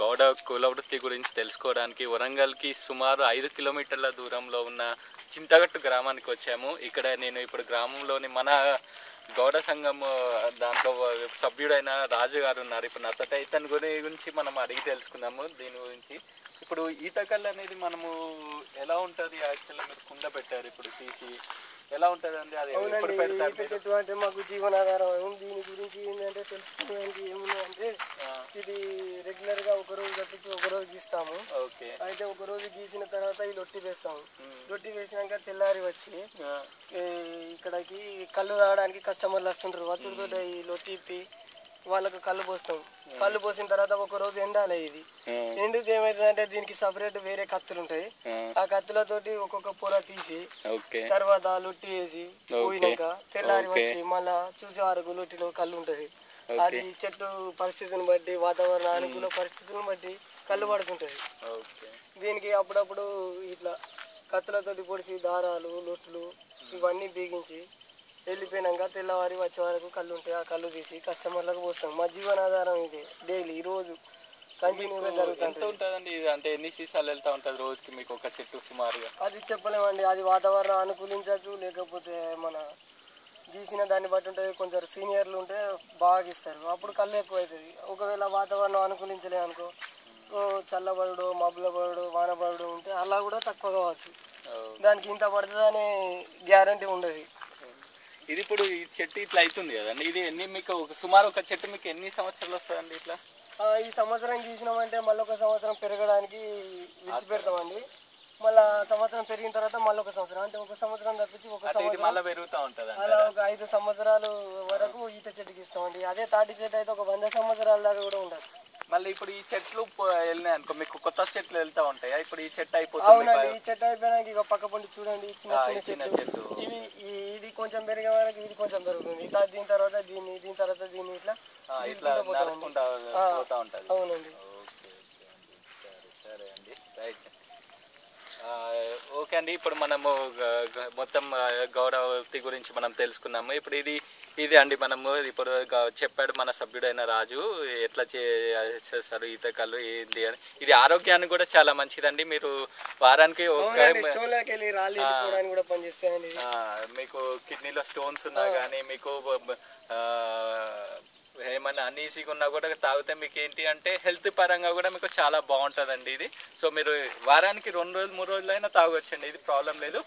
గౌడ కుల వృత్తి గురించి తెలుసుకోవడానికి వరంగల్కి సుమారు 5 కిలోమీటర్ల దూరంలో ఉన్న చింతగట్టు గ్రామానికి వచ్చాము. ఇక్కడ నేను ఇప్పుడు గ్రామంలోని మన గౌడ సంఘం దాంట్లో సభ్యుడైన రాజు గారు ఉన్నారు. ఇప్పుడు నాతో ఇతని గురించి మనం అడిగి తెలుసుకుందాము దీని గురించి. ఇప్పుడు ఈతకల్లు అనేది మనము ఎలా ఉంటుంది? యాక్చువల్గా మీరు కుండ పెట్టారు, ఇప్పుడు తీసి ఎలా ఉంటుంది అండి? అది ఎప్పుడు పెడతారు? చెట్టు అంటే మాకు జీవనాధారం. దీని గురించి ఏంటంటే తెలుసుకోవడానికి ఏముందంటే, ఇది రెగ్యులర్ గా ఒక రోజు తప్పించి ఒక రోజు గీస్తాము. అయితే ఒక రోజు గీసిన తర్వాత ఈ లొట్టి వేస్తాము. లొట్టి వేసినాక తెల్లారి వచ్చి ఇక్కడికి కళ్ళు తాగడానికి కస్టమర్లు వస్తుంటారు. వచ్చుతో ఈ లొట్టి ఇప్పి వాళ్ళకు కళ్ళు పోస్తాం. కళ్ళు పోసిన తర్వాత ఒక రోజు ఎండాలి. ఇది ఎండితే ఏమైతుందంటే దీనికి సపరేట్ వేరే కత్తులు ఉంటాయి. ఆ కత్తులతోటి ఒక్కొక్క పొర తీసి తర్వాత లొట్టి వేసి పోయినాక తెల్లారి వచ్చి మళ్ళా చూసే వరకు లొట్టిలో కళ్ళు ఉంటది. అది చెట్టు పరిస్థితిని బట్టి, వాతావరణ అనుకూల పరిస్థితులను బట్టి కళ్ళు పడుతుంటది. దీనికి అప్పుడప్పుడు ఇట్లా కత్తులతోటి పొడిచి దారాలు లొట్లు ఇవన్నీ బీగించి వెళ్ళిపోయినాక తెల్లవారి వచ్చే వరకు కళ్ళు ఉంటాయి. ఆ కళ్ళు తీసి కస్టమర్లకు పోస్తాం. మా జీవనాధారం ఇది. డైలీ ఈ రోజు కంటిన్యూగా జరుగుతుంది. అంటే ఎన్ని సీసాలు వెళ్తా ఉంటుంది రోజుకి మీకు ఒక చెట్టు సుమారుగా? అది చెప్పలేమండి. అది వాతావరణం అనుకూలించవచ్చు, లేకపోతే మన గీసిన దాన్ని బట్టి ఉంటుంది. కొంచెం సీనియర్లు ఉంటే బాగా ఇస్తారు, అప్పుడు కళ్ళు ఎక్కువ అవుతుంది. ఒకవేళ వాతావరణం అనుకూలించలే అనుకో, చల్లబడు మబ్బులబడు వానబడు ఉంటే అలా కూడా తక్కువ కావచ్చు. దానికి ఇంత పడుతుంది అనే గ్యారంటీ ఉండదు. ఇది ఇప్పుడు ఈ చెట్టు ఇట్లా అవుతుంది కదండి, ఇది ఎన్ని మీకు సుమారు ఒక చెట్టు మీకు ఎన్ని సంవత్సరాలు వస్తుందండి ఇట్లా? ఈ సంవత్సరం గీసినామంటే మళ్ళీ ఒక సంవత్సరం పెరగడానికి విడిచిపెడతామండి. మళ్ళా సంవత్సరం పెరిగిన తర్వాత మళ్ళీ ఒక సంవత్సరం, అంటే ఒక సంవత్సరం తప్పించి ఒక సంవత్సరం మళ్ళీ పెరుగుతూ ఉంటుంది. అలా ఒక 5 సంవత్సరాలు వరకు ఈత చెట్టుకి ఇస్తామండి. అదే తాటి చెట్టు అయితే ఒక 100 సంవత్సరాల దాకా కూడా ఉండొచ్చు. మళ్ళీ ఇప్పుడు ఈ చెట్లు వెళ్ళినాయి అనుకో, మీకు కొత్త చెట్లు వెళ్తా ఉంటాయా? ఇప్పుడు ఈ చెట్టు అయిపోతుంది. అవునండి, ఈ చెట్టు అయిపోయినాక ఇక పక్క పండి చూడండి చిన్న చిన్న చెట్లు. ఇది కొంచెం పెరిగే వరకు ఇది కొంచెం పెరుగుతుంది. దీని తర్వాత దీని తర్వాత దీన్ని ఇట్లా పోతా ఉంటుంది. అవునండి. సరే అండి, రైట్. ఓకే అండి, ఇప్పుడు మనము మొత్తం గౌడ వృత్తి గురించి మనం తెలుసుకున్నాము. ఇప్పుడు ఇది అండి మనము ఇప్పుడు చెప్పాడు మన సభ్యుడైన రాజు ఎట్లా చేస్తారు ఈతకల్లు ఏంటి అని. ఇది ఆరోగ్యానికి కూడా చాలా మంచిదండి. మీరు వారానికి మీకు కిడ్నీలో స్టోన్స్ ఉన్నా కానీ, మీకు ఏమన్నా అన్ఈజీగా ఉన్నా కూడా తాగితే మీకు ఏంటి అంటే హెల్త్ పరంగా కూడా మీకు చాలా బాగుంటుందండి ఇది. సో మీరు వారానికి 2 రోజులు 3 రోజులైనా తాగొచ్చండి, ఇది ప్రాబ్లం లేదు.